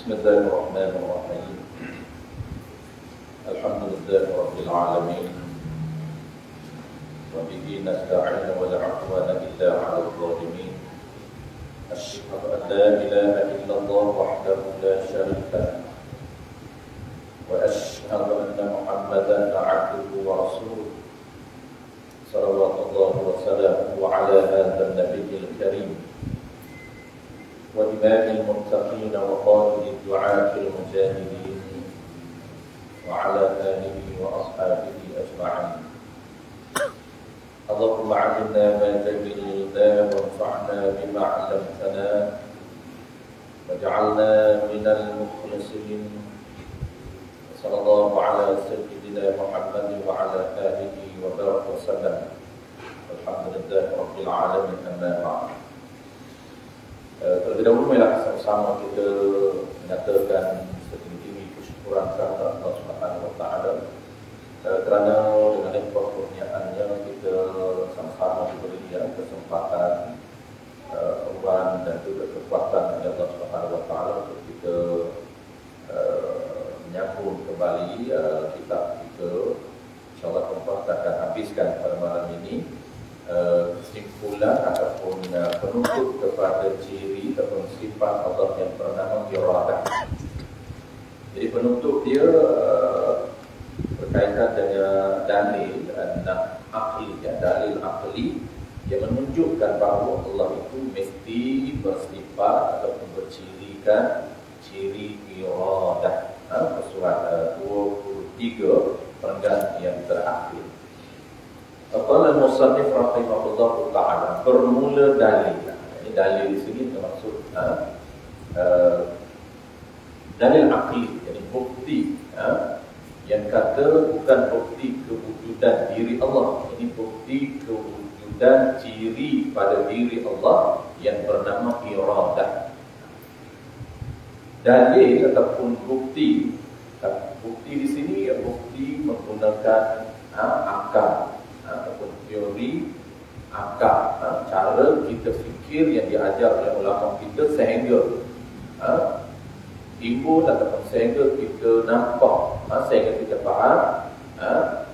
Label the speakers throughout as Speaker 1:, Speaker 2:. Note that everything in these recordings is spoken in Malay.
Speaker 1: Bismillahirrahmanirrahim. Alhamdulillahirabbil alamin. Wa bihi nasta'inu wa la 'udwana illa 'alal zalimin. Asyhadu an la ilaha illallah wahdahu la syarika lahu. Wa asyhadu anna Muhammadan 'abduhu wa rasuluh. Sallallahu wa sallamu 'ala hadzal nabiyil karim. وإمام المتقين وقائد الدعاة المجاهدين وعلى آله وأصحابه أجمعين. اللهم علمنا ما جهلنا وانفعنا بما علمتنا واجعلنا من المخلصين. صلى الله على سيدنا محمد وعلى آله وبارك وسلم. الحمد لله رب العالمين. أما بعد. Terlebih dahulu marilah sama-sama kita menyatakan setinggi-tinggi kesyukuran kepada Allah Subhanahu Wa Taala kerana dengan limpah kurniaannya kita sama-sama diberi kesempatan ruang dan juga kekuatan dari Allah Subhanahu Wa Taala untuk kita menyambung kembali kitab kita. InsyaAllah kita akan habiskan pada malam ini kesimpulan ataupun penutup kepada ciri ataupun sifat Allah yang bernama iradah. Jadi penutup dia berkaitan dengan dalil akli, dalil akli yang menunjukkan bahawa Allah itu mesti bersifat ataupun bercirikan ciri iradah. Surat 23 perenggan yang terakhir. Qala al-musannif rahimahullah ta'ala, bermula dalil. Ini dalil di sini termasuk dalil akli, jadi bukti yang kata bukan bukti kewujudan diri Allah, ini bukti kewujudan ciri pada diri Allah yang bernama iradah. Dalil ataupun bukti di sini bukti menggunakan akal ataupun teori akal, cara kita fikir yang diajar oleh ulama kita sehingga timbul ataupun sehingga kita nampak, sehingga kita faham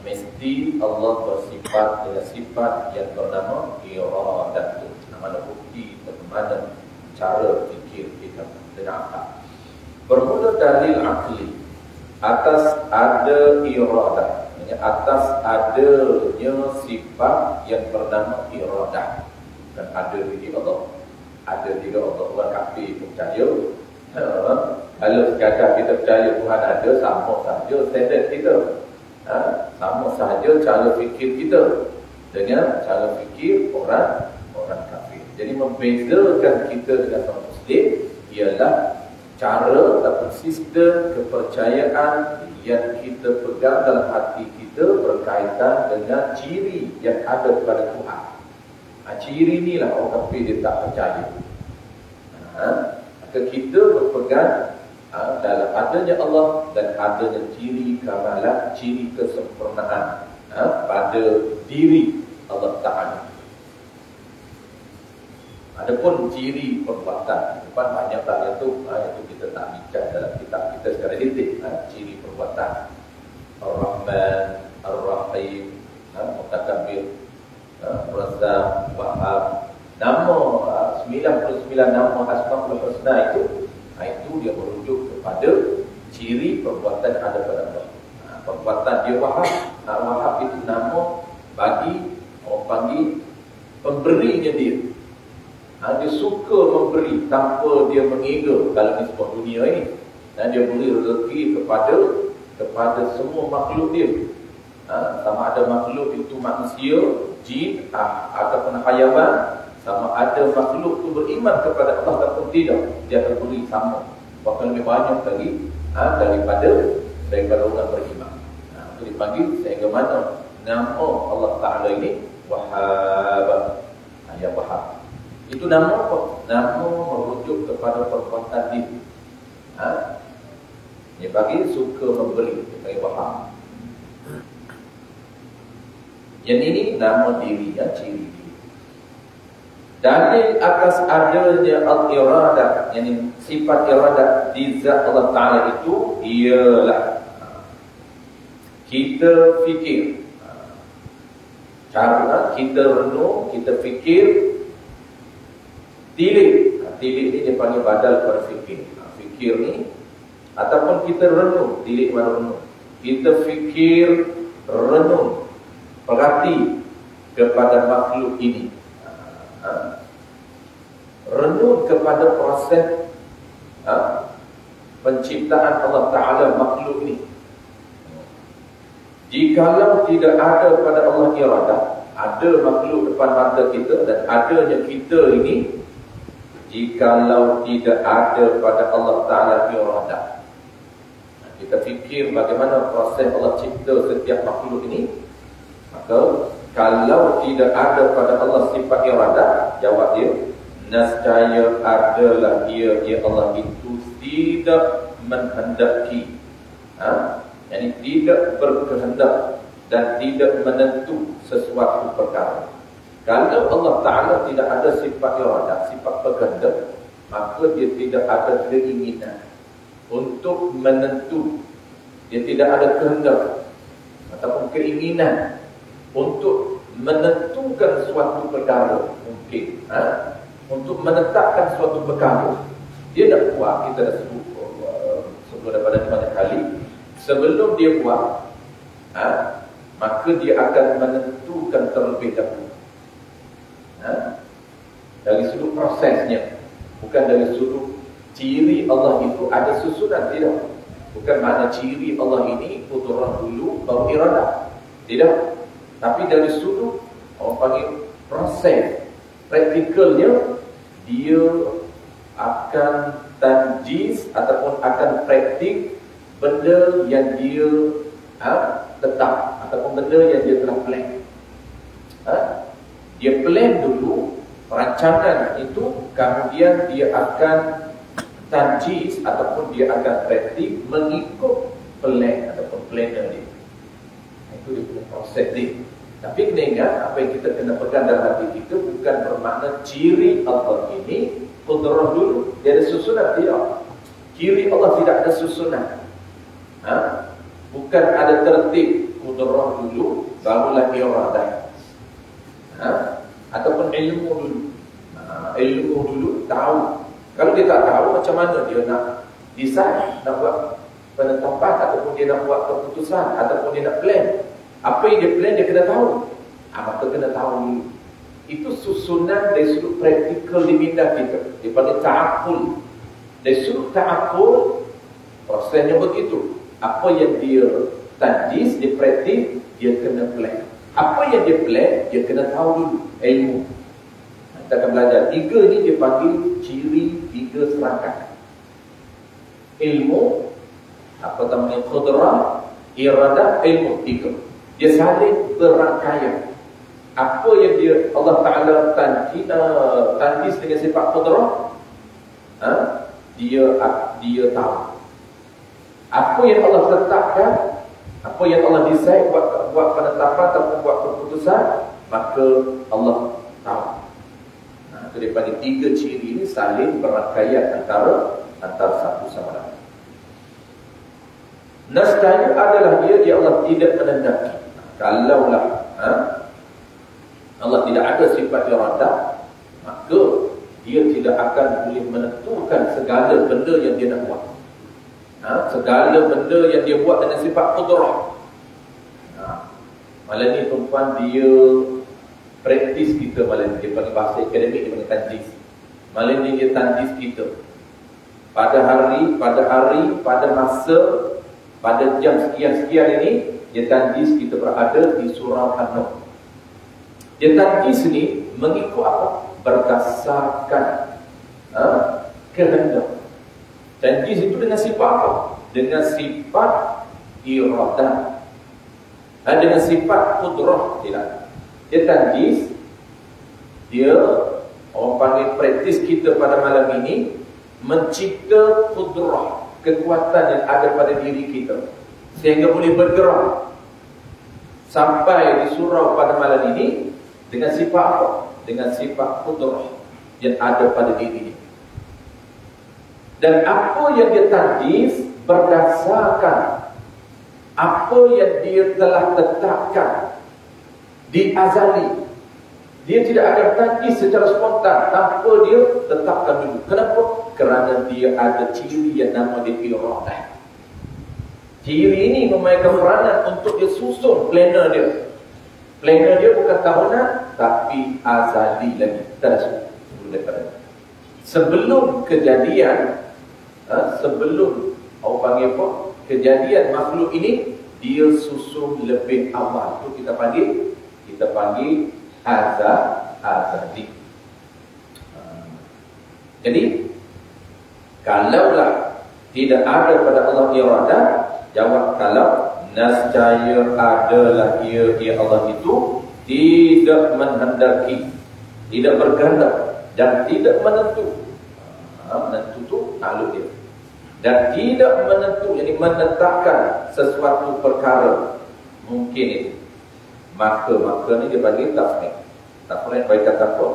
Speaker 1: mesti Allah bersifat dengan sifat yang bernama iradah. Mana bukti bagaimana cara fikir kita dengan akal. Bermula dalil akli atas ada iradah, atas adanya sifat yang bernama iradah. Dan ada diri Allah, ada diri Allah. Orang kafir percaya, kalau sekadar kita percaya Tuhan ada, sama sahaja standard kita, sama sahaja cara fikir kita dengan cara fikir orang kafir. Jadi membezakan kita dengan orang Muslim ialah cara ataupun sistem kepercayaan yang kita pegang dalam hati kita berkaitan dengan ciri yang ada pada Tuhan. Ciri inilah orang kafir dia tak percaya. Maka kita berpegang dalam adanya Allah dan adanya ciri kamalah, ciri kesempurnaan pada diri Allah Ta'ala. Adapun ciri perbuatan, depan banyak tak itu kita tak bincang dalam kitab kita secara detik. Ciri perbuatan Ar-Rahman, Ar-Rahim, Mutakabbir, Razzaq, Wahhab, nama 99 nama Asmaul Husna itu dia merujuk kepada ciri perbuatan ada pada Allah. Perbuatan dia Wahhab, Wahhab itu nama bagi orang panggil pemberinya dia. Dia suka memberi tanpa dia mengira dalam sebuah dunia ini. Dan dia beri rezeki kepada semua makhluk dia. Sama ada makhluk itu manusia, jin, ataupun hayawan, sama ada makhluk itu beriman kepada Allah ataupun tidak, dia akan beri sama. Bahkan lebih banyak lagi daripada orang beriman. Itu dipanggil sehingga mana nama Allah Ta'ala ini Wahhab, yang Wahhab. Itu nama apa? Nama merujuk kepada perbuatan dia. Dia bagi suka memberi, dia bagi Wahhab. Yang ini nama diri, ciri diri. Dalil atas adanya al-iradah, yakni sifat iradah di zat Allah Ta'ala itu ialah kita fikir. Cara kita renung, kita fikir, tilik. Tilik ni dia panggil badal pada fikir. Fikir ni, ataupun kita renung, tilik mana renung. Kita fikir, renung, perhati kepada makhluk ini. Renung kepada proses penciptaan Allah Ta'ala makhluk ini. Jikalau tidak ada pada Allah iradah, ada makhluk depan mata kita dan adanya kita ini, jikalau tidak ada pada Allah Ta'ala iradah, kita fikir bagaimana proses Allah cipta setiap makhluk ini, maka kalau tidak ada pada Allah sifat iradah, jawab dia, nescaya adalah dia Allah itu tidak menghendaki, yakni tidak berkehendak dan tidak menentu sesuatu perkara. Kalau Allah Ta'ala tidak ada sifat iradah, sifat berkehendak, maka dia tidak ada keinginan untuk menentu. Dia tidak ada kehendak ataupun keinginan untuk menentukan suatu perkara. Mungkin untuk menetapkan suatu perkara, dia dah buat. Kita dah sebut sebelum daripada banyak kali, sebelum dia buat, maka dia akan menentukan terlebih dahulu. Dari sudut prosesnya, bukan dari sudut ciri Allah itu ada susunan, tidak. Bukan makna ciri Allah ini qudrah dulu baru iradah, tidak. Tapi dari sudut orang panggil proses praktikalnya, dia akan tanjis ataupun akan praktik benda yang dia tetap ataupun benda yang dia telah plan. Dia plan dulu rancangan itu, kemudian dia akan tanjis ataupun dia akan praktik mengikut plan ataupun planner dia. Itu dia punya proses dia. Tapi kena ingat, apa yang kita kena pegang dalam hati kita bukan bermakna ciri Allah ini qudrah dulu, dia ada susunan, tidak. Ciri Allah tidak ada susunan. Bukan ada tertib qudrah dulu barulah iradah. Ataupun ilmu dulu. Ilmu dulu tahu. Kalau dia tak tahu, macam mana dia nak decide, nak buat penetapan, ataupun dia nak buat keputusan, ataupun dia nak plan. Apa yang dia plan, dia kena tahu. Maka kena tahu dulu. Itu susunan dari sudut praktikal di minda kita. Dia panggil ta'akul. Dari sudut ta'akul, prosesnya begitu. Apa yang dia tanjis, dia praktik, dia kena plan. Apa yang dia plan, dia kena tahu dulu. Ilmu. Kita akan belajar. Tiga ni dia panggil ciri tiga serangkaian. Ilmu, apa namanya, qudrah, iradah, ilmu. Tiga. Dia saling berangkaian. Apa yang dia Allah Ta'ala tanjis dengan sifat qudrah, dia tahu. Apa yang Allah tetapkan, apa yang Allah decide buat penetapan ataupun buat keputusan, maka Allah tahu. Itu daripada tiga ciri ini saling berangkaian antara satu sama lain. Nescaya adalah dia Allah tidak menendaki. Kalaulah Allah tidak ada sifat iradah, maka dia tidak akan boleh menentukan segala benda yang dia nak buat. Segala benda yang dia buat dengan sifat qudrah. Malam ni tuan-tuan, dia praktis kita malam ni. Dia panggil bahasa akademik, dia panggil tanjis. Malam ni dia tanjis kita. Pada hari, pada masa, pada jam sekian-sekian ini, dia tanjis kita berada di surau An-Nur. Dia tanjis ni mengikut apa? Berdasarkan kehendak. Tanjis itu dengan sifat apa? Dengan sifat iradah. Dengan sifat qudrah, tidak. Dia tanjis, dia orang panggil praktis kita pada malam ini mencipta qudrah, kekuatan yang ada pada diri kita sehingga boleh bergerak sampai di surau pada malam ini dengan sifat apa? Dengan sifat qudrah. yang ada pada dirinya. Dan apa yang dia tadis berdasarkan apa yang dia telah tetapkan di azali. Dia tidak akan tadis secara spontan tanpa dia tetapkan dulu. Kenapa? Kerana dia ada ciri yang nama dia iradah. Ciri ini memainkan peranan untuk dia susun planner dia. Planner dia bukan tahunan, tapi azali lagi. Sebelum kejadian, sebelum orang panggil apa? Kejadian makhluk ini, dia susun lebih awal. Itu kita panggil azali. Jadi, kalaulah tidak ada pada Allah iradah, jawab kalau nascaya adalah ia Allah itu tidak menghendaki, tidak berkehendak dan tidak menentu. Menentu itu maklum dia. Dan tidak menentu, jadi menetapkan sesuatu perkara mungkin itu. Maka ni dia bagi tafriq. Tafriq bagi kata apa?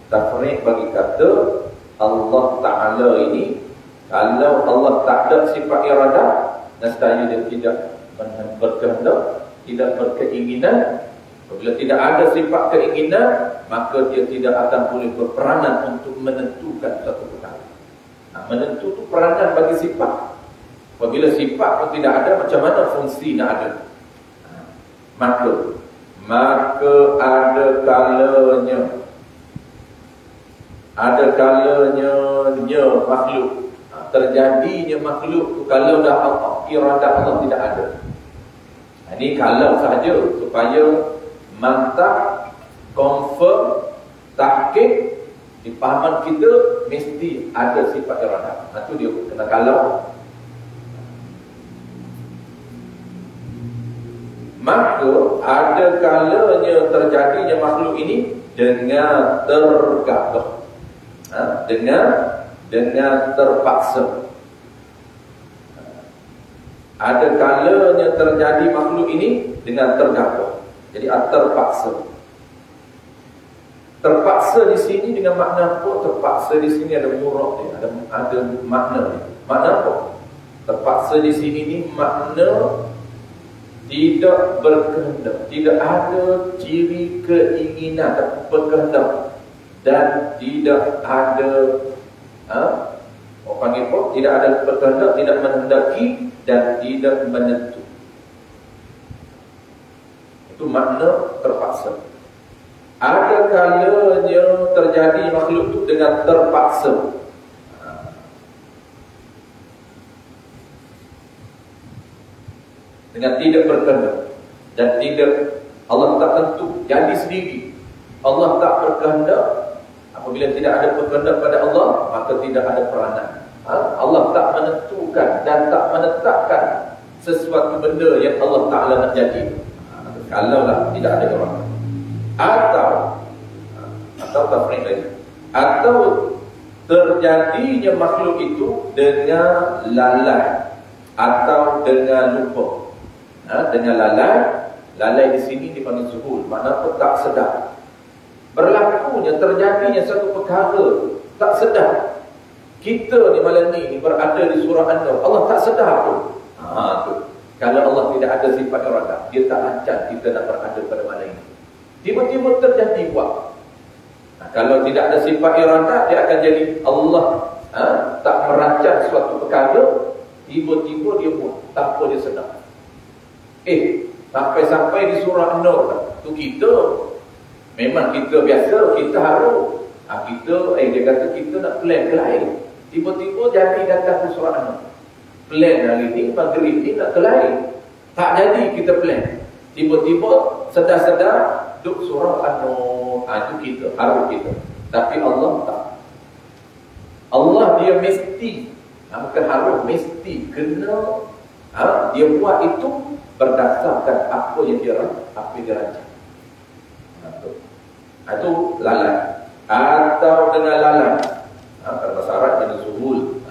Speaker 1: Tafriq bagi kata Allah Ta'ala ini, kalau Allah tak ada sifat iradah, nescaya dia tidak berkehendak, tidak berkeinginan. Apabila tidak ada sifat keinginan, maka dia tidak akan boleh berperanan untuk menentukan satu perkara. Menentu itu peranan bagi sifat. Apabila sifat pun tidak ada, macam mana fungsi nak ada? Maka ada kalanya makhluk, terjadinya makhluk tu kalau dah iradah Allah tidak ada. Ini kalau sahaja supaya mantap, confirm, tahqiq di pahaman kita mesti ada sifat iradah. Itu dia kena kalau. Maka ada kalanya terjadinya makhluk ini dengan tergagah, dengan terpaksa. Ada kalanya terjadi makhluk ini dengan tergagah, jadi terpaksa. Terpaksa di sini dengan makna apa? Terpaksa di sini ada murad dia, ada makna dia. Makna apa? Terpaksa di sini ni makna tidak berkehendak, tidak ada ciri keinginan atau berkehendak, dan tidak ada orang panggil apa? Tidak ada berkehendak, tidak menghendaki dan tidak menentu. Itu makna terpaksa. Ada kalanya terjadi makhluk itu dengan terpaksa. Dengan tidak berkehendak dan tidak, Allah tak tentu jadi sendiri. Allah tak berkehendak. Apabila tidak ada berkehendak pada Allah, maka tidak ada peranan. Allah tak menentukan dan tak menetapkan sesuatu benda yang Allah Ta'ala nak jadi. Kalaulah tidak ada orang. Atau tafriq lagi, atau terjadinya makhluk itu dengan lalai atau dengan lupa. Dengan lalai di sini dipanggil zuhul, makna apa? Tak sedar. Berlakunya, terjadinya satu perkara tak sedar. Kita ni malam ni berada di surah An-Nur, Allah tak sedar pun. Tu. Kalau Allah tidak ada sifat iradah, dia tak ancam kita nak berada pada malam ini. Tiba-tiba terjadi buat. Kalau tidak ada sifat iradah, dia akan jadi Allah tak merancang suatu perkara, tiba-tiba dia buat tanpa dia sedar. Sampai-sampai di surah An-Nur tu kita memang kita biasa, kita harus dia kata kita nak plan ke lain. Tiba-tiba jadi datang ke surah An-Nur. Plan hari ni, maghrib ni nak ke lain. Tak jadi kita plan. Tiba-tiba sedar-sedar duduk surah An-Nur. Itu kita, harus kita. Tapi Allah tak. Allah dia mesti, bukan harus, mesti kena dia buat itu berdasarkan apa yang dia rancang. Itu lalai. Atau dengan lalai, kalau bahasa Arab dengan zuhul,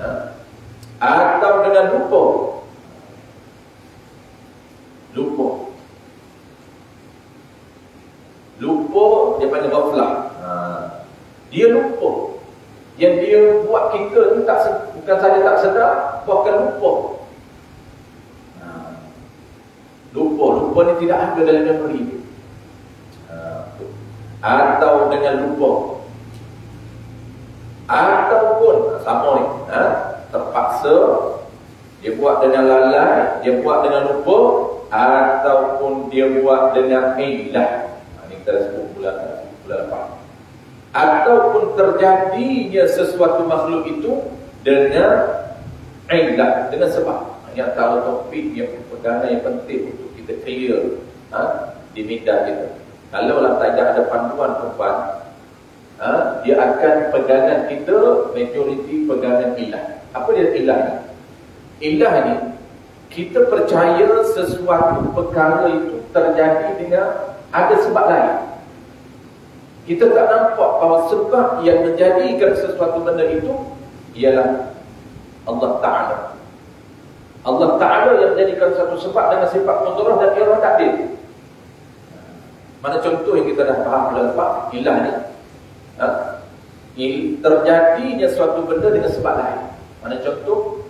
Speaker 1: atau dengan lupa. Lupa dia panggil ghaflah. Dia lupa. yang dia buat kita ni bukan saja tak sedar, bahkan lupa. Lupa ni tidak ada dalam memori dia. Atau dengan lupa, ataupun sama ni, terpaksa dia buat dengan lalai, dia buat dengan lupa, ataupun dia buat dengan ilah. Ini kita sebut bulan lepas. Ataupun terjadinya sesuatu makhluk itu dengan ilah, dengan sebab. Ini antara topik yang perkara yang penting untuk kita clear di medan kita. Kalau lah tak ada panduan perempuan, dia akan pegangan kita majoriti pegangan ilah. Apa dia ilah ni? Ilah ni, kita percaya sesuatu perkara itu terjadi dengan ada sebab lain. Kita tak nampak bahawa sebab yang menjadikan sesuatu benda itu ialah Allah Ta'ala. Allah Ta'ala yang menjadikan satu sebab dengan sifat qudrah dan iradah takdir. Mana contoh yang kita dah faham lepas, ilah ni, terjadinya suatu benda dengan sebab lain. Mana contoh?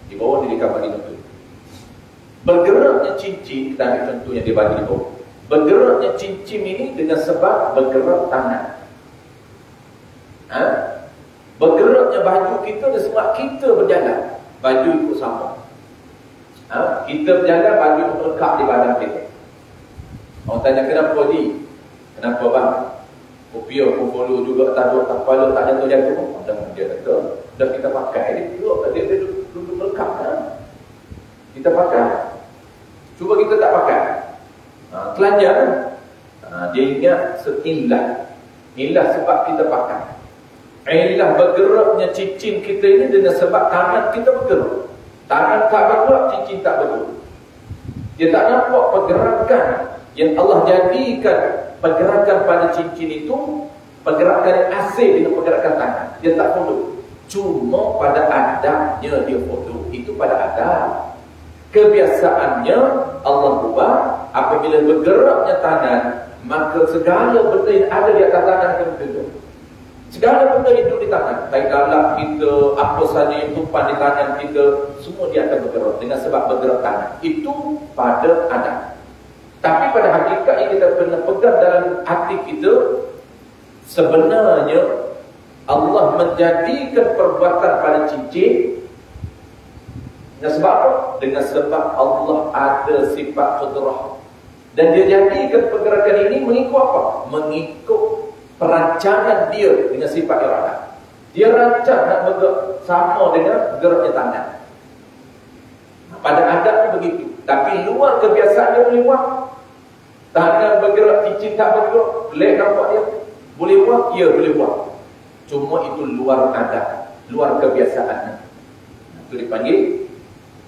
Speaker 1: Di bawah ni dia bagi contoh. Bergeraknya cincin, kita ambil contoh yang dia bagi di bawah. Bergeraknya cincin ini dengan sebab bergerak tangan. Bergeraknya baju kita dengan sebab kita berjalan, baju ikut sama. Kita berjalan, baju melekat di badan kita. Orang tanya kenapa ni? Kenapa bang? Kopiah pun follow juga, tak ada kepala, tak jatuh-jatuh. Dia kata, dah kita pakai dia duduk melekat kita pakai. Cuba kita tak pakai, telanjang. Dia ingat seilah. Ilah sebab kita pakai. Ilah bergeraknya cincin kita ini dengan sebab tangan kita bergerak. Tangan tak bergerak, cincin tak bergerak. Dia tak nampak pergerakan yang Allah jadikan pergerakan pada cincin itu, pergerakan yang asing dengan pergerakan tangan. Dia tak follow. Cuma pada adabnya dia follow. Itu pada adab. Kebiasaannya Allah ubah. Apabila bergeraknya tangan, maka segala benda yang ada di atas tangan akan bergerak. Segala benda yang duduk di tangan, baik galak kita, apa saja yang tumpah di tangan kita, semua dia akan bergerak dengan sebab bergerak tangan. Itu pada adab. Tapi pada hakikat yang kita pernah pegang dalam hati kita, sebenarnya Allah menjadikan perbuatan pada cincin dengan sebab apa? Dengan sebab Allah ada sifat qudrah. Dan dia jadikan pergerakan ini mengikut apa? Mengikut perancangan dia dengan sifat iradah. Dia rancang nak bergerak sama dengan geraknya tangan. Pada adabnya begitu. Tapi luar kebiasaan dia boleh buat. Tangan bergerak, cincin tak bergerak, boleh nampak dia? Boleh buat? Ya, boleh buat. Cuma itu luar adab, luar kebiasaan. Itu dipanggil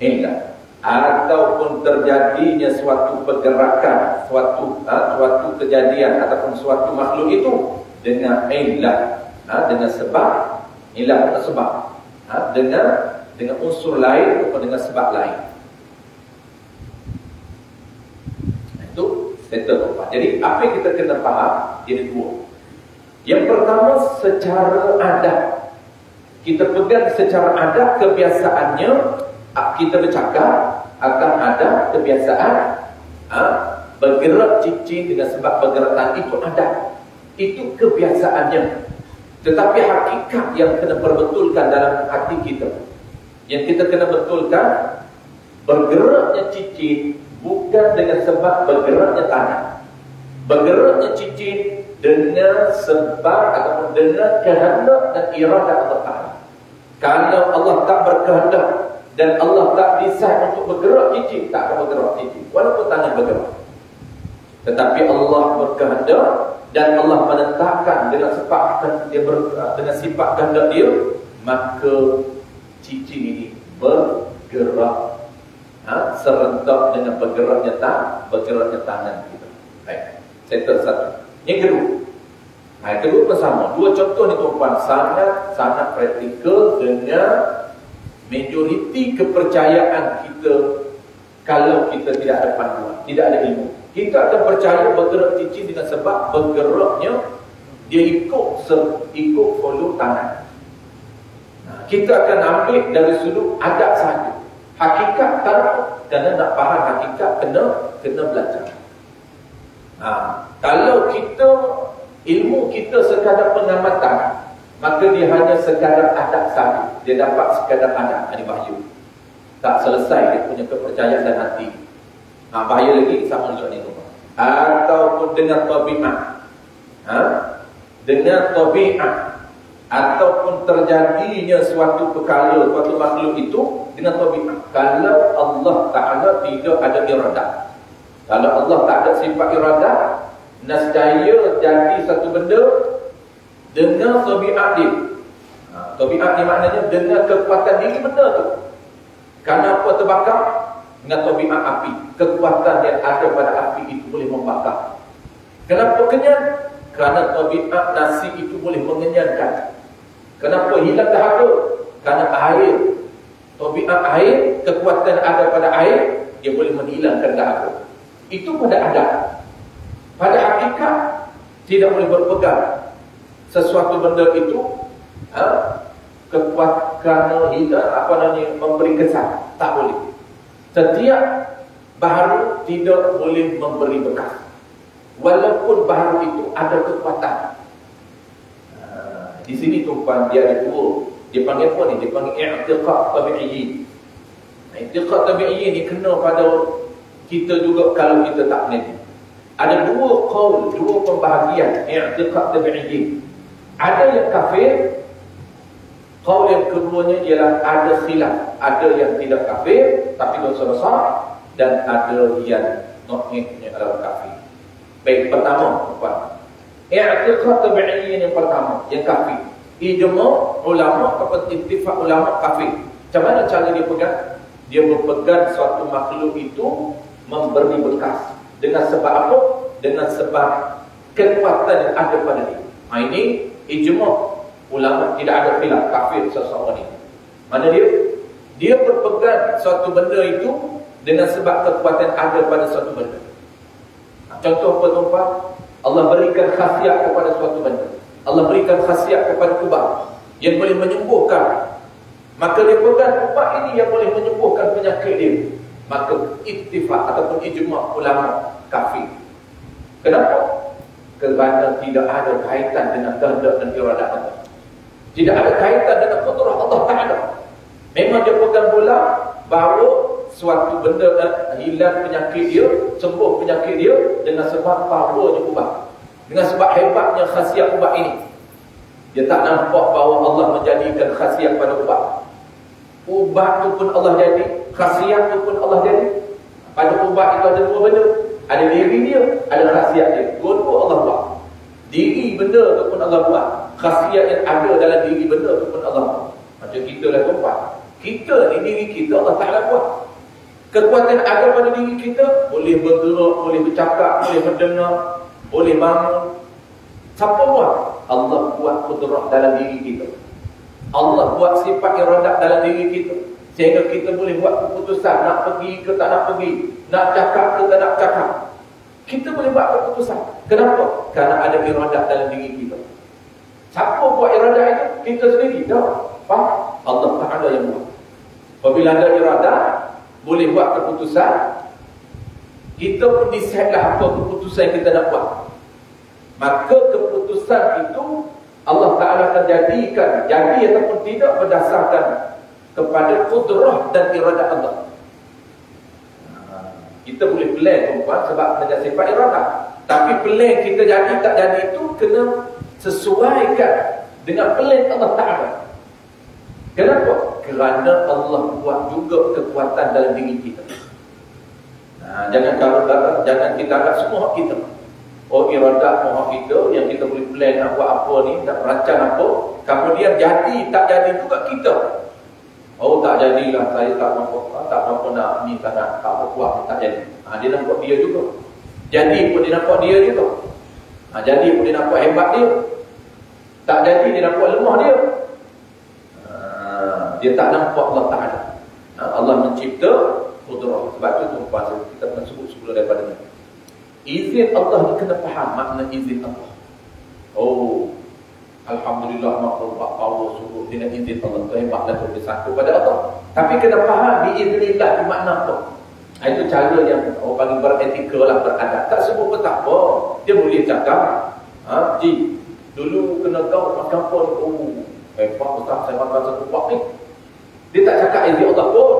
Speaker 1: ilah. Ataupun terjadinya suatu pergerakan, suatu kejadian ataupun suatu makhluk itu dengan ilah, dengan sebab, ilah atau sebab, dengan unsur lain atau dengan sebab lain. Itu settle. Jadi apa yang kita kena faham? Jadi dua. Yang pertama secara adab. Kita pegang secara adab kebiasaannya. Kita bercakap akan ada kebiasaan bergerak cincin dengan sebab bergerak itu ada. Itu kebiasaannya. Tetapi hakikat yang kena perbetulkan dalam hati kita, yang kita kena betulkan, bergeraknya cincin bukan dengan sebab bergeraknya tangan. Bergeraknya cincin dengan sebab ataupun dengan kehendak dan iradah Allah Ta'ala. Kalau Allah tak berkehendak dan Allah tak decide untuk bergerak cincin, tak akan bergerak cincin walaupun tangan bergerak. Tetapi Allah berkehendak dan Allah menetapkan dengan sifat dia dengan sifat kehendak dia, maka cincin ini bergerak serentak dengan bergeraknya tangan kita. Baik, settle satu. Yang kedua, yang kedua pun sama. Dua contoh ni tuan-tuan sangat praktikal dengan majoriti kepercayaan kita. Kalau kita tidak ada panduan, tidak ada ilmu, kita akan percaya bergerak cincin dengan sebab bergeraknya dia ikut follow tangan. kita akan ambil dari sudut adat sahaja. Hakikat tak nak. Kerana nak faham hakikat kena belajar. Kalau kita ilmu kita sekadar pengamatan, maka dia hanya sekadar adat sahaja. Dia dapat sekadar adat. Ini bahaya. Tak selesai dia punya kepercayaan dan hati. Bahaya lagi sama juga ni tuan. Ataupun dengan tabiat. Dengan tabiat. Ataupun terjadinya suatu perkara, suatu makhluk itu dengan tabiat. Kalau Allah Ta'ala tidak ada iradah. Kalau Allah tak ada sifat iradah, nescaya jadi satu benda dengan tabiat dia. Tabiat ni maknanya dengan kekuatan diri benda tu. Kenapa terbakar? Dengan tabiat api. Kekuatan yang ada pada api itu boleh membakar. Kenapa kenyang? Kerana tabiat nasi itu boleh mengenyangkan. Kenapa hilang dahaga? Kerana air. Tabiat air, kekuatan ada pada air, dia boleh menghilangkan dahaga. Itu pada adat. Pada hakikat, tidak boleh berpegang sesuatu benda itu kekuatan hilang, memberi kesan. Tak boleh. Setiap baharu tidak boleh memberi bekas. Walaupun baharu itu ada kekuatan. Di sini tuan dia ada dua. Dia panggil apa ni? Dia panggil i'tiqad tabi'i. I'tiqad tabi'i ni kena pada kita juga kalau kita tak mengerti. Ada dua qaul, dua pembahagian i'tiqad tabi'i. Ada yang kafir. Qaul yang keduanya ialah ada khilaf. Ada yang tidak kafir tapi dosa besar, dan ada yang nohnya adalah kafir. Baik, pertama tuan. I'tiqad tabi'i yang pertama, yang kafir. Ijma' ulama atau ittifaq ulama kafir. Macam mana cara dia pegang? Dia berpegang suatu makhluk itu memberi bekas. Dengan sebab apa? Dengan sebab kekuatan yang ada pada dia. Ini ijma' ulama, tidak ada khilaf kafir seseorang ini. Mana dia? Dia berpegang suatu benda itu dengan sebab kekuatan ada pada suatu benda. Contoh apa tuan? Allah berikan khasiat kepada suatu benda. Allah berikan khasiat kepada ubat yang boleh menyembuhkan. Maka dia pegang ubat ini yang boleh menyembuhkan penyakit dia. Maka ittifaq ataupun ijma' ulama kafir. Kenapa? Kerana tidak ada kaitan dengan kehendak dan iradah Allah. Tidak ada kaitan dengan qudrah Allah Ta'ala. Memang dia pegang bola bahawa suatu benda hilang penyakit dia, sembuh penyakit dia dengan sebab powernya ubat, dengan sebab hebatnya khasiat ubat ini. Dia tak nampak bahawa Allah menjadikan khasiat pada ubat. Ubat tu pun Allah jadi, khasiat tu pun Allah jadi. Pada ubat itu ada dua benda. Ada diri dia, ada khasiat dia. Dua-dua Allah buat. Diri benda tu pun Allah buat. Khasiat yang ada dalam diri benda tu pun Allah buat. Macam kita lah tuan. Kita ni, diri kita Allah Ta'ala buat. Kekuatan ada pada diri kita, boleh bergerak, boleh bercakap, boleh mendengar, boleh bangun. Siapa buat? Allah buat qudrah dalam diri kita. Allah buat sifat iradah dalam diri kita, sehingga kita boleh buat keputusan nak pergi ke tak nak pergi, nak cakap ke tak nak cakap. Kita boleh buat keputusan. Kenapa? Kerana ada iradah dalam diri kita. Siapa buat iradah itu? Kita sendiri. Tak. Faham? Allah Ta'ala yang buat. Apabila ada iradah, boleh buat keputusan, kita pun decide lah apa keputusan yang kita nak buat. Maka keputusan itu Allah Ta'ala akan jadikan jadi ataupun tidak berdasarkan kepada qudrah dan iradah Allah. Kita boleh plan tuan sebab dengan sifat iradah. Tapi plan kita jadi tak jadi itu kena sesuaikan dengan plan Allah Ta'ala. Kenapa? Kerana Allah buat juga kekuatan dalam diri kita. Jangan kita anggap semua hak kita. Oh, iradah hak kita yang kita boleh plan nak buat apa ni, nak rancang apa, kemudian jadi tak jadi juga kita. Oh, tak jadilah, saya tak mampu nak ni, tak kuat, tak jadi. Dia nampak dia juga. Jadi pun dia nampak dia juga. Jadi pun dia nampak hebat dia. Tak jadi dia nampak lemah dia. Dia tak nampak Allah Ta'ala. Allah mencipta qudrah. Sebab itu tuan-tuan kita pernah sebut sebelum daripada ni. Izin Allah ni kena faham makna izin Allah. Oh, Alhamdulillah maka ubat power suruh dengan izin Allah tu hebatlah tu bersatu pada Allah. Tapi kena faham biiznillah di makna apa. Itu cara yang orang panggil beretika lah, beradab. Tak semua pun tak apa. Dia boleh cakap, Ji, dulu kena kau makan pun, hebat besar saya makan satu buah ni. Dia tak cakap izin Allah pun.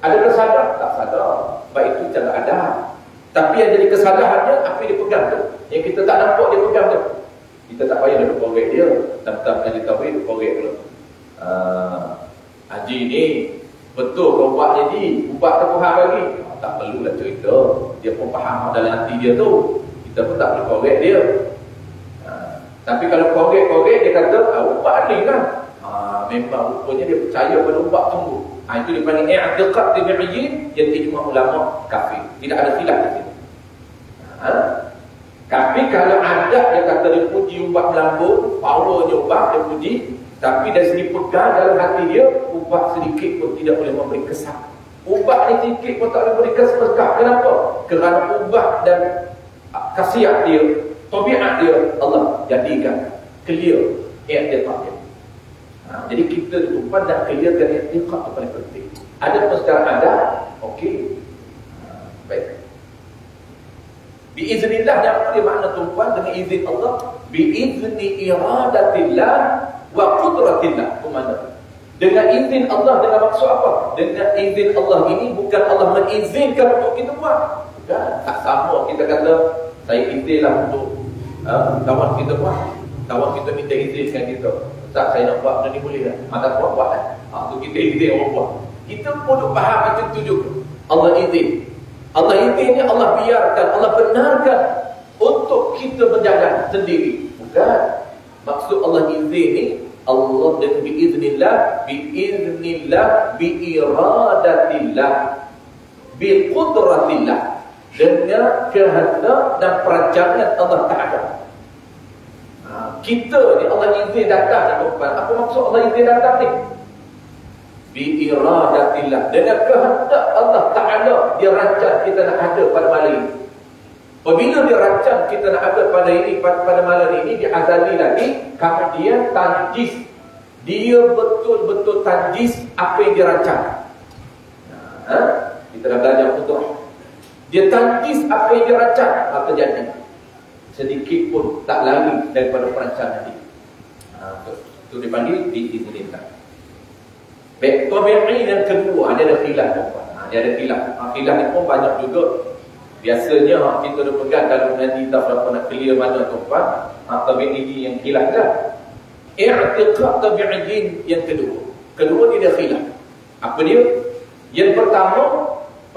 Speaker 1: Adakah sadar? Tak sadar. Baik itu cara adab. Tapi yang jadi kesalahannya, apa yang dia pegang tu? Yang kita tak nampak dia pegang tu. Kita tak payah nak korek dia. Tentang yang kita boleh korek dulu. Haji ni, betul kau buat jadi, ubat tak faham lagi. Tak perlulah cerita. Dia pun faham dalam hati dia tu. Kita pun tak perlu korek dia. Tapi kalau korek-korek, dia kata, ubat ni kan. Memang rupanya dia percaya pada ubat sungguh. Itu dipanggil i'tiqad tabi'iyyin yang ijma' ulama kafir. Tidak ada khilaf di sini. Tapi kalau ada dia kata dia puji ubat melambung, powernya ubat dia puji, tapi dari segi pegang dalam hati dia, ubat sedikit pun tidak boleh memberi kesan. Ubat ni sedikit pun tak boleh memberi kesan. Kenapa? Kerana ubat dan khasiat dia, tabiat dia, Allah jadikan clear i'tiqad dia. Jadi kita itu pandang clearkan i'tiqad itu paling penting. Ada secara ada, okey. Baik. Biiznillah yang apa makna tuan dengan izin Allah? Biizni iradatillah wa qudratillah. Mana? Dengan izin Allah, dengan maksud apa? Dengan izin Allah ini bukan Allah mengizinkan untuk kita buat. Bukan. Tak sama kita kata saya izinlah untuk kawan kita buat. Kawan kita minta izinkan kita. Tak, saya nak buat benda ni boleh tak? Maka buat kan? Tu kita izin orang buat. Kita pun faham macam tu juga. Allah izin. Allah izin ni Allah biarkan, Allah benarkan untuk kita berjalan sendiri. Bukan. Maksud Allah izin ni, Allah dengan biiznillah, biiradatillah, biqudratillah. Dengan kehendak dan perancangan Allah Ta'ala. Kita ni Allah izin datang ni tuan. Apa maksud Allah izin datang ni? Biiradatillah. Dengan kehendak Allah Ta'ala, dia rancang kita nak ada pada malam ini. Apabila dia rancang kita nak ada pada malam ini, dia azali lagi, kemudian tanjis. Dia betul-betul tanjis apa yang dia rancang. Kita dah belajar putra. Dia tanjis apa yang dia rancang, apa jadi. Sedikit pun tak lari daripada perancangan dia. Itu dipanggil biiznillah. Baik, tabi'i yang kedua, dia ada khilaf. Dia ada khilaf. Khilaf ni pun banyak juga. Biasanya kita dah pegang kalau nanti tak berapa nak clear mana tuan. Tabi'i yang khilaf dah. I'tiqad tabi'iyyin yang kedua. Kedua dia ada khilaf. Apa dia? Yang pertama,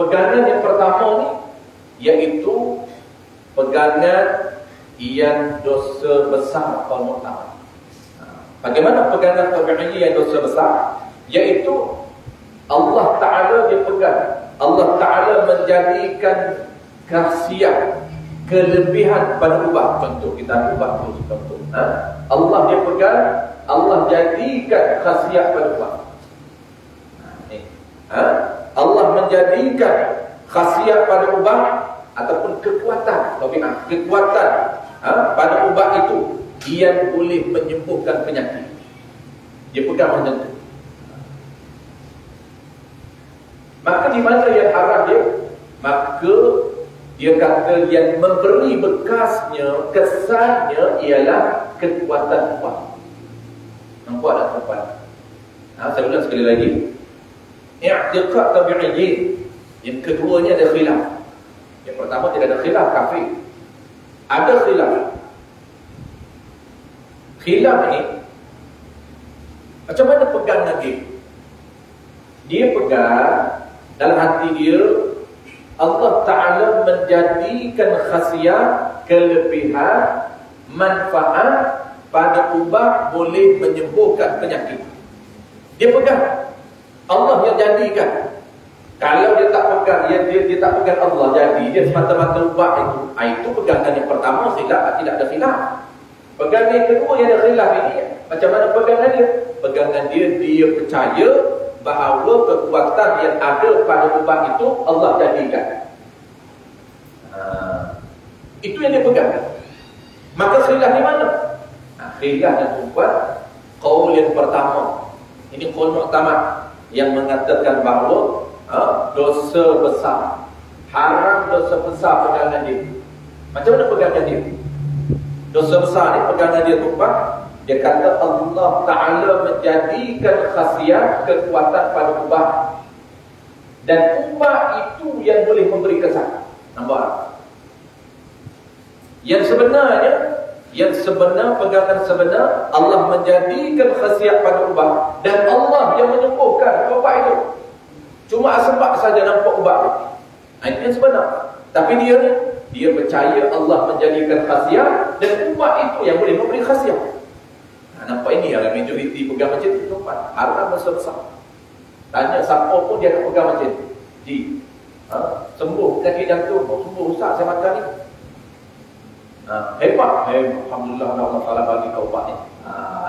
Speaker 1: pegangan yang pertama ni iaitu pegangan yang dosa besar kalau muktamad. Bagaimana pegangan tabi'iyyin yang dosa besar? Iaitu Allah Ta'ala dia pegang. Allah Ta'ala menjadikan khasiat, kelebihan pada ubat. Contoh, kita ambil ubat tu. Contoh. Allah dia pegang, Allah jadikan khasiat pada ubat. Allah menjadikan khasiat pada ubat ataupun kekuatan, kekuatan pada ubat itu yang boleh menyembuhkan penyakit. Dia pegang macam tu. Maka di mana yang haram dia? Maka dia kata yang memberi bekasnya, kesannya ialah kekuatan ubat. Nampak tak tuan? Saya ulang sekali lagi. I'tiqad tabi'iyyin. Yang keduanya ada khilaf. Yang pertama tidak ada khilaf, kafir. Ada khilaf. Khilaf ni macam mana pegang lagi? Dia pegang dalam hati dia, Allah Ta'ala menjadikan khasiat, kelebihan, manfaat pada ubat boleh menyembuhkan penyakit. Dia pegang. Allah yang jadikan. Kalau dia tak pegang, dia tak pegang Allah jadi, dia semata-mata ubat itu. Itu pegangan yang pertama, khilaf, tidak ada khilaf. Pegangan yang kedua yang ada khilaf ini, macam mana pegangan dia? Pegangan dia percaya bahawa kekuatan yang ada pada ubat itu Allah jadikan. Itu yang dia pegang. Maka khilaf di mana? khilaf dan tuan, qaul yang pertama. Ini qaul mu'tamad yang mengatakan bahawa dosa besar, haram dosa besar pegangan dia. Macam mana pegangan dia? Dosa besar ni pegangan dia tuan. Dia kata Allah Ta'ala menjadikan khasiat kekuatan pada ubah. Dan ubah itu yang boleh memberi kesan. Nampak? Yang sebenar pegangan sebenar, Allah menjadikan khasiat pada ubah. Dan Allah yang menyembuhkan ubah itu. Cuma sebab saja nampak ubah itu. Ini yang sebenar. Tapi dia percaya Allah menjadikan khasiat. Dan ubah itu yang boleh memberi khasiat. Nampak ini yang majoriti pegang macam itu tuan. Haram besar-besar. Tanya siapa pun dia akan pegang macam itu. Sembuh penyakit jantung. Sembuh Ustaz saya makan ni. Hebat. Alhamdulillah Allah Ta'ala bagi kau ubat ni.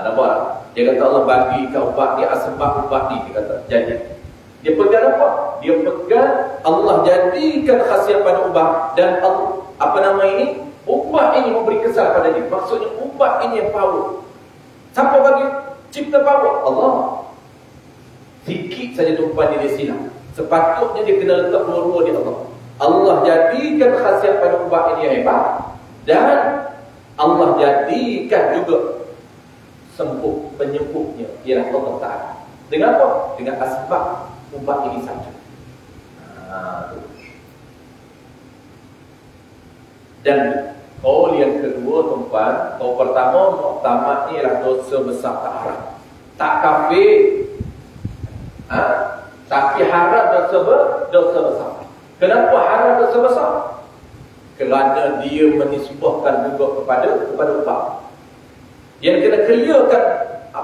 Speaker 1: Nampak? Dia kata Allah bagi kau ubat ni. Sebab ubat ni dia kata jadi. Dia pegang apa? Dia pegang Allah jadikan khasiat pada ubat. Dan ubat ini memberi kesan pada dia. Maksudnya ubat ini yang power. Siapa bagi cipta power? Allah. Sikit saja tuan dia silap. Sepatutnya dia kena letak dua-dua di Allah. Allah jadikan khasiat pada ubat ini yang hebat. Dan Allah jadikan juga sembuh penyembuhnya ialah Allah Ta'ala. Dengan apa? Dengan asbab ubat ini saja. Dan qaul yang kedua tuan, qaul pertama mu'tamad ni ialah dosa besar tak haram. Tak kafir. Tapi haram dosa besar. Kenapa haram dosa besar? Kerana dia menisbahkan juga kepada ubah. Yang kena clearkan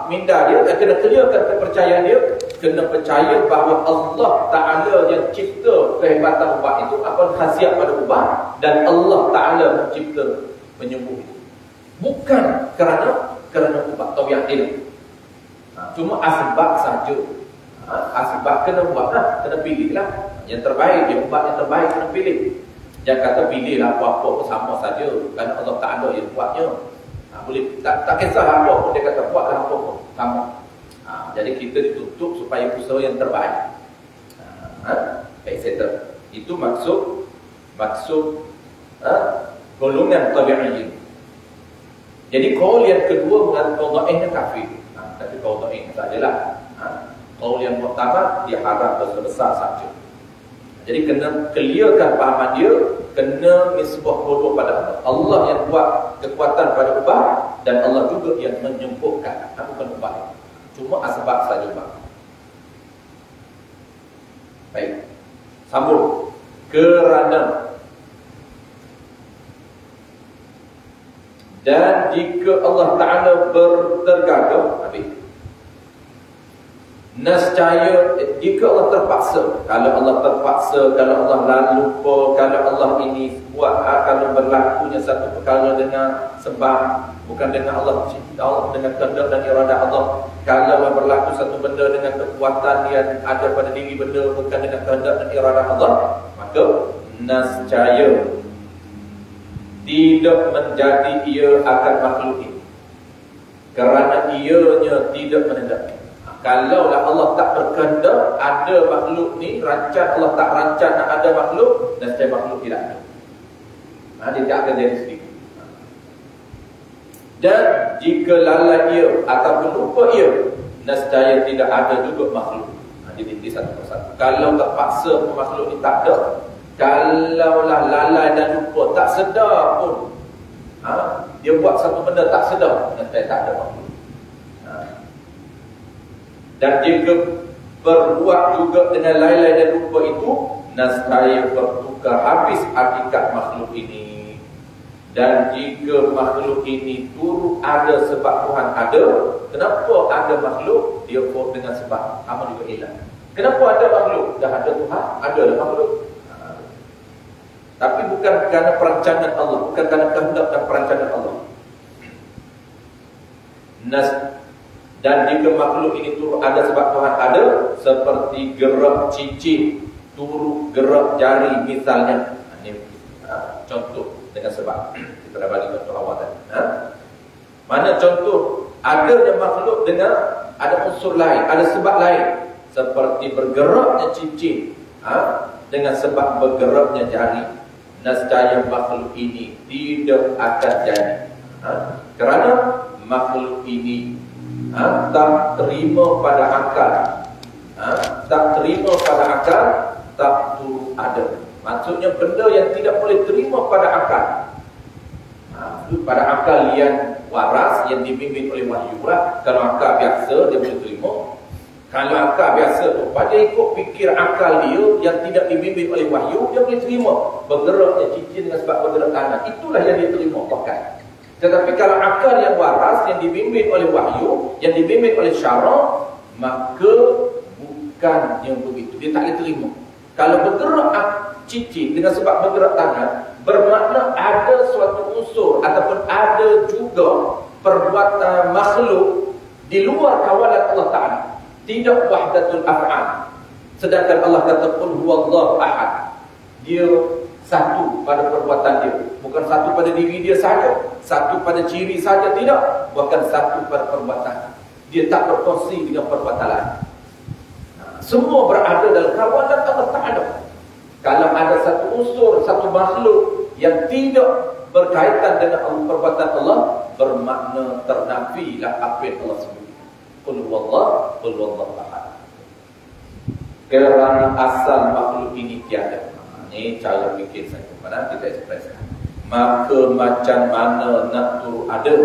Speaker 1: minda dia, kena clearkan kepercayaan dia, kena percaya bahawa Allah Ta'ala yang cipta kehebatan ubah itu akan khasiat pada ubah. Dan Allah Ta'ala mencipta penyembuh itu. Bukan kerana ubah tabiat dia. Cuma asbab saja. Asbab kena buatlah, kena pilihlah. Yang terbaik, yang ubat yang terbaik kena pilih. Jangan kata pilihlah apa-apa pun sama saja. Kerana Allah Ta'ala yang buatnya. Boleh tak kisah apa pun dia kata buatlah apa pun sama. Jadi kita dituntut supaya usaha yang terbaik. Etc. Itu maksud golongan tabi'in. Jadi qaul yang kedua mengatakan dhaifnya kafir. Tapi qaul dhaif sajalah. Qaul yang mu'tamad dia haram dosa besar saja. Jadi kena clearkan pahaman dia, kena nisbah bodoh pada Allah. Allah yang buat kekuatan pada ubah dan Allah juga yang menyembuhkan. Bukan ubah. Cuma asbab saja ubah. Baik. Sambung. Kerana dan jika Allah Ta'ala bertergagap, nescaya jika Allah terpaksa, kalau Allah lupa, kalau Allah ini buat, kalau berlakunya satu perkara dengan sebab, bukan dengan Allah dengan kehendak dan irada Allah. Kalau berlaku satu benda dengan kekuatan yang ada pada diri benda, bukan dengan kehendak dan irada Allah, maka nescaya tidak menjadi ia akan makhluk ini, kerana ianya tidak menendaki. Kalaulah Allah tak berkehendak ada makhluk ni, Allah tak rancang nak ada makhluk, dan setiap makhluk tidak ada. Dia tak akan jadi sendiri. Dan jika lalai ia ataupun lupa ia, nescaya tidak ada juga makhluk. Jadi satu persatu. Kalau terpaksa makhluk ni tak ada, kalaulah lalai dan lupa, tak sedar pun, dia buat satu benda tak sedar, nescaya tak ada makhluk. Dan jika berbuat juga dengan lalai dan lupa itu, nescaya bertukar habis hakikat makhluk ini. Dan jika makhluk ini turut ada sebab Tuhan ada, kenapa ada makhluk? Dia buat dengan sebab, sama juga hilang. Kenapa ada makhluk? Dah ada Tuhan, ada makhluk. Tapi bukan kerana perancangan Allah, bukan kerana kehendak dan perancangan Allah. Dan jika makhluk ini turut ada sebab Tuhan ada, seperti gerak cicit turut gerak jari misalnya. Ini contoh dengan sebab. Kita dah bagi contoh awal tadi. Mana contoh adanya makhluk dengan ada unsur lain, ada sebab lain, seperti bergeraknya cicit dengan sebab bergeraknya jari. Nescaya makhluk ini tidak akan jadi, kerana makhluk ini tak terima pada akal, tak terima pada akal, tak turut ada. Maksudnya benda yang tidak boleh terima pada akal, pada akal yang waras, yang dibimbing oleh wahyu lah. Kalau akal biasa dia boleh terima. Kalau akal biasa tu pada ikut fikir akal dia yang tidak dibimbing oleh wahyu, dia boleh terima bergeraknya cincin dengan sebab bergerak tanah. Itulah yang dia terima bahkan. Tetapi kalau akal yang waras, yang dibimbing oleh wahyu, yang dibimbing oleh syarak, maka bukan yang begitu, dia tak boleh terima. Kalau bergerak cincin dengan sebab bergerak tangan, bermakna ada suatu unsur ataupun ada juga perbuatan makhluk di luar kawalan Allah Ta'ala. Tidak wahdatul af'al. Sedangkan Allah kata qul huwallahu ahad. Dia satu pada perbuatan dia, bukan satu pada diri dia saja, satu pada ciri saja, tidak, bahkan satu pada perbuatan. Dia tak berkongsi dengan perbuatan lain. Semua berada dalam kawalan Allah Ta'ala. Kalau ada satu unsur, satu makhluk yang tidak berkaitan dengan perbuatan Allah, bermakna ternafilah apa yang Allah sebut. Qul huwallahu ahad. Kerana asal makhluk ini tiada. Ini cara fikir saya. Mana kita ekspresikan. Maka macam mana nak turut ada?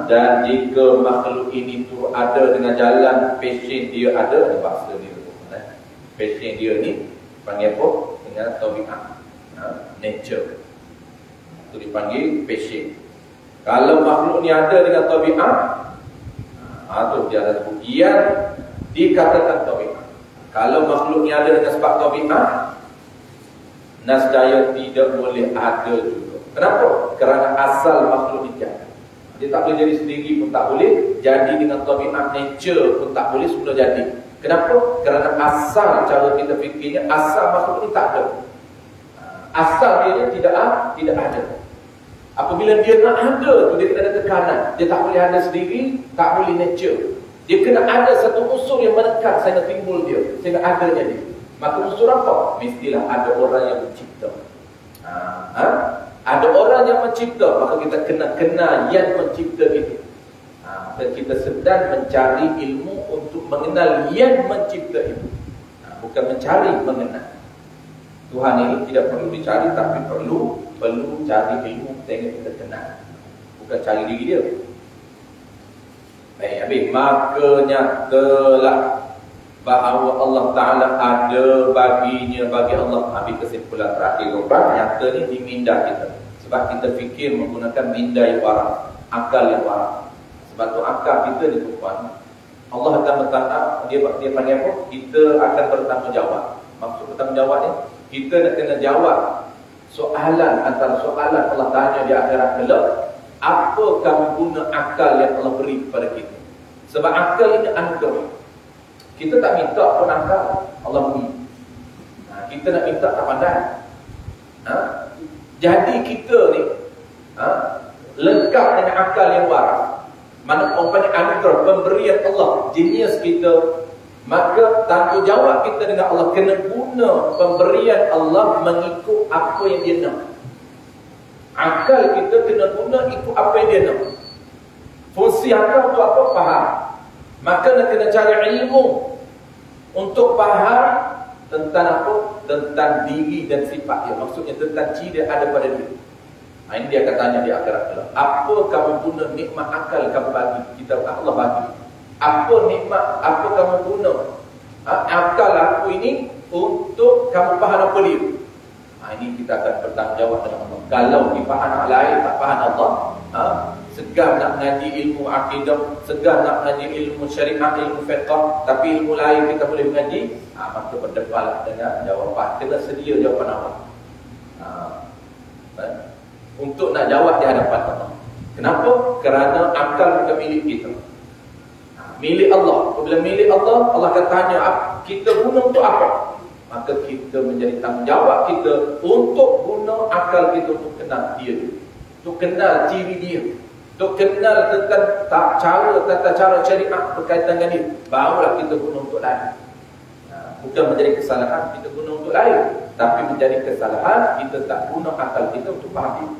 Speaker 1: Dan jika makhluk ini turut ada dengan jalan passion dia ada, bahasa dia. Passion dia ni panggil apa? Dengan tabiat, nature. Itu dipanggil passion. Kalau makhluk ni ada dengan tabiat, itu dia ada sebut yang dikatakan tabiat. Kalau makhluk ni ada dengan sebab tabiat, nescaya tidak boleh ada juga. Kenapa? Kerana asal makhluk ni tiada. Dia tak boleh jadi sendiri pun tak boleh, jadi dengan tabiat nature pun tak boleh, semula jadi. Kenapa? Kerana asal cara kita fikirnya, asal makhluk ni tak ada. Asal dia tidak ada. Apabila dia nak ada tu, dia kena ada tekanan. Dia tak boleh ada sendiri, tak boleh nature. Dia kena ada satu unsur yang menekan sehingga timbul dia, sehingga adanya dia. Maka unsur apa? Mestilah ada orang yang mencipta. Ada orang yang mencipta, maka kita kena kenal yang mencipta itu. Dan kita sedang mencari ilmu untuk mengenal yang mencipta itu. Bukan mencari, mengenal. Tuhan ini tidak perlu dicari, tapi perlu cari ilmu sehingga kita kenal. Bukan cari diri dia. Baik, habis. Makanya telah bahawa Allah Ta'ala ada bagi Allah. Habis kesimpulan terakhir orang nyata ni diminda kita. Sebab kita fikir menggunakan minda yang waras, akal yang waras. Sebab tu akal kita ni tuan, Allah akan dia panggil apa? Kita akan bertanggungjawab. Maksud bertanggungjawab ni, kita nak kena jawab soalan antara soalan Allah tanya di akhirat kelak. Apa kamu guna akal yang Allah beri kepada kita? Sebab akal ini anugerah. Kita tak minta pun akal, Allah beri. Kita nak minta tak pandai. Jadi kita ni lengkap dengan akal yang waras. Mana umpamanya anugerah pemberian Allah, genius kita. Maka tanggungjawab kita dengan Allah, kena guna pemberian Allah mengikut apa yang dia nak. Akal kita kena guna ikut apa yang dia nak. Fungsi akal untuk apa? Faham. Maka nak kena cari ilmu untuk faham tentang apa? Tentang diri dan sifat dia. Maksudnya tentang ciri yang ada pada dia. Ini dia akan tanya di akhirat kelak. Apa kamu guna nikmat akal kamu bagi? Kita Allah bagi. Apa nikmat, apa kamu guna akal aku ini untuk kamu faham apa dia? Ini kita akan bertanggungjawab dengan Allah. Kalau kita faham lain, tak faham Allah, segan nak mengaji ilmu akidah, segan nak mengaji ilmu syariat, ilmu fiqh, tapi ilmu lain kita boleh mengaji, maka berdebatlah dengan jawapan. Kena sedia jawapan Allah untuk nak jawab di hadapan Allah. Kenapa? Kerana akal bukan milik kita, milik Allah. Apabila milik Allah, Allah akan tanya kita guna untuk apa? Maka kita menjadi tanggungjawab kita untuk guna akal kita untuk kenal dia, untuk kenal ciri dia, Untuk kenal tentang tata cara syariat berkaitan dengan dia, barulah kita guna untuk lain. Bukan menjadi kesalahan kita guna untuk lain, tapi menjadi kesalahan kita tak guna akal kita untuk faham.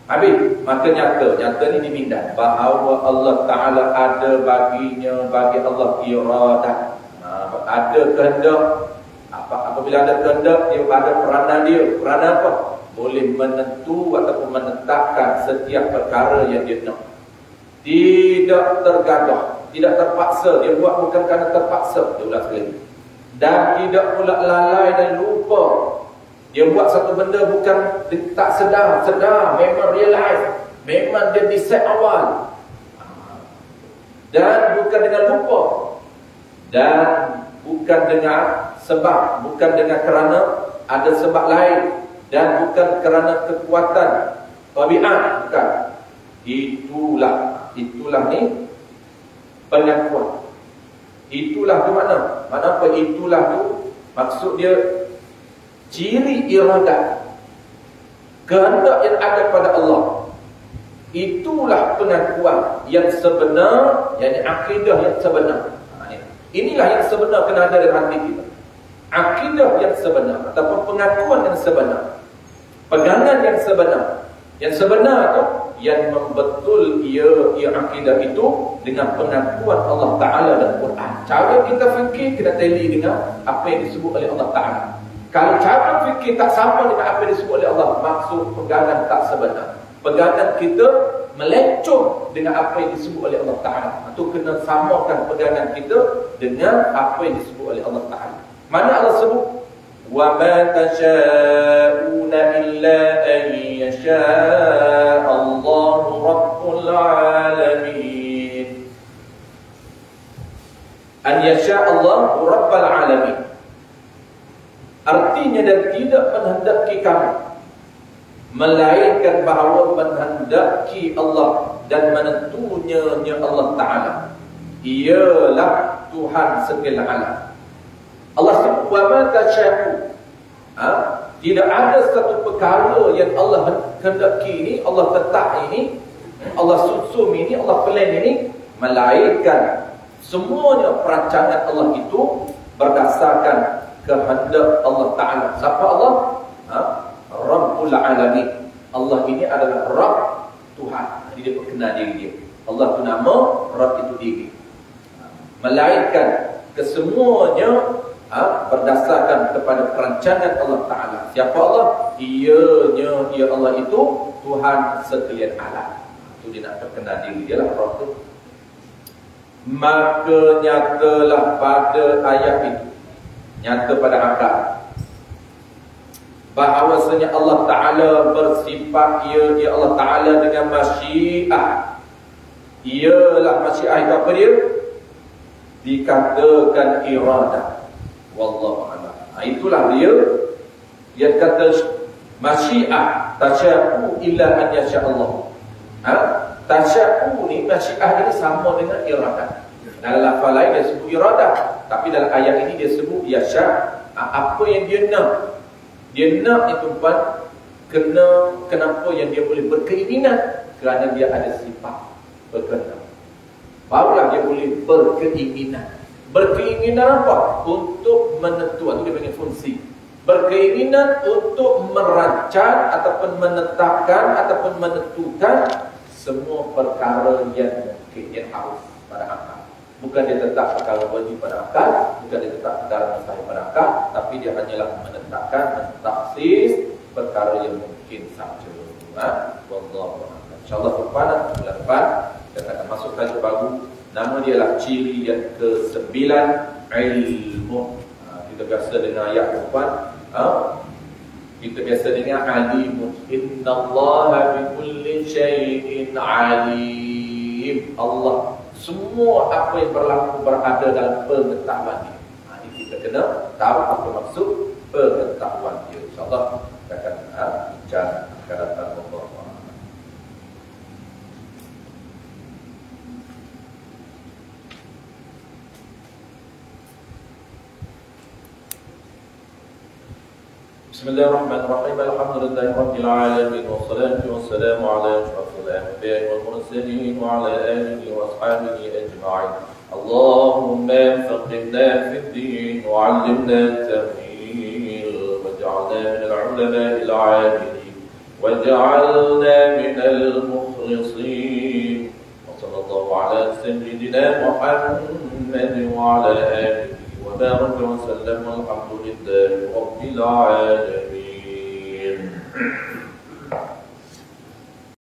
Speaker 1: Habis, maka nyata ni dimindah bahawa Allah Ta'ala ada bagi Allah iradah. Ada kehendak. Apabila ada kehendak, dia ada peranan dia. Peranan apa? Boleh menentu ataupun menetapkan setiap perkara yang dia nak. Tidak tergadah, tidak terpaksa. Dia buat bukan kerana terpaksa. Dia ulang sekali. Dan tidak pula lalai dan lupa. Dia buat satu benda bukan tak sedar, memang realize, memang dia decide awal. Dan bukan dengan lupa. Dan bukan dengan sebab, bukan dengan kerana ada sebab lain, dan bukan kerana kekuatan tabiat, bukan. Itulah ni pengakuan. Itulah tu mana? Mana apa itulah tu? Maksud dia ciri iradat, kehendak yang ada pada Allah. Itulah pengakuan yang sebenar, yakni akidah yang sebenar. Inilah yang sebenar kena ada dalam hati kita. Akidah yang sebenar ataupun pengakuan yang sebenar, pegangan yang sebenar. Yang sebenar tu yang membetul ia akidah itu dengan pengakuan Allah Ta'ala dan Quran. Cara kita fikir kena teli dengan apa yang disebut oleh Allah Ta'ala. Kalau cara fikir tak sama dengan apa yang disebut oleh Allah, maksud pegangan tak sebenar. Pegangan kita melencong dengan apa yang disebut oleh Allah Ta'ala. Itu kena samakan pegangan kita dengan apa yang disebut oleh Allah Ta'ala. Mana Allah sebut? وَمَا تَشَاءُونَ إِلَّا أَن يَشَاءَ اللَّهُ رَبُّ الْعَالَمِينَ. أَن يَشَاءَ اللَّهُ رَبَّ الْعَالَمِينَ. Artinya dan tidak menghendaki kami, melainkan bahawa menghendaki Allah dan menentunya Allah Ta'ala. Ialah Tuhan segala alam. Allah sebut wa ma tasya'u. Tidak ada satu perkara yang Allah hendaki ini, Allah tetap ini, Allah susun ini, Allah plan ini, melainkan semuanya perancangan Allah itu berdasarkan kehendak Allah Ta'ala. Siapa Allah? Rabbul Alamin. Allah ini adalah Rabb, Tuhan. Jadi dia perkenal diri dia. Allah itu nama, Rabb itu diri. Melainkan kesemuanya berdasarkan kepada perancangan Allah Ta'ala. Siapa Allah? Ia Allah itu Tuhan sekalian alam. Itu dia nak perkenal diri dia lah, Rabb itu. Maka nyatalah pada ayat itu, nyata pada akal, bahawasanya Allah Ta'ala bersifat ia Allah Ta'ala dengan masyiah. Ialah masyiah itu apa dia? Dikatakan iradah. Wallahu a'lam. Itulah dia kata masyiah, tasya'u illa an yasha Allah. Tasya'u ni, masyiah ini sama dengan iradah. Dalam lafaz lain dia sebut iradah, tapi dalam ayat ini dia sebut yasha. Apa yang dia nak. Dia nak itu tuan, kenapa yang dia boleh berkeinginan? Kerana dia ada sifat berkehendak. Barulah dia boleh berkeinginan. Berkeinginan apa? Untuk menentukan, itu dia panggil fungsi. Berkeinginan untuk merancang ataupun menetapkan ataupun menentukan semua perkara yang mungkin, yang harus pada akal. Bukan dia tetap perkara wajib pada akal, bukan dia tetap perkara mustahil pada akal, tapi dia hanyalah menetapkan, mentaksis perkara yang mungkin saja. Wallahu a'lam. InsyaAllah bulan depan kita akan masuk tajuk baru. Nama dia lah ciri yang ke-9, ilmu. Kita biasa dengar ayat depan. Kita biasa dengar alimun. Innallaha bikulli syai'in alim. Allah, semua apa yang berlaku berada dalam pengetahuan dia. Ini kita kena tahu apa maksud pengetahuan dia. InsyaAllah kita akan bincang akan datang Allah. الله الرحمن الرحيم الحمد لله رب العالمين والصلاة والسلام على أشرف الأنبياء والمرسلين وعلى آله وأصحابه أجمعين. اللهم فقهنا في الدين وعلمنا التأويل واجعلنا من العلماء العاملين واجعلنا من المخلصين. وصلى الله على سيدنا محمد وعلى آله وبارك وسلم والحمد لله رب العالمين.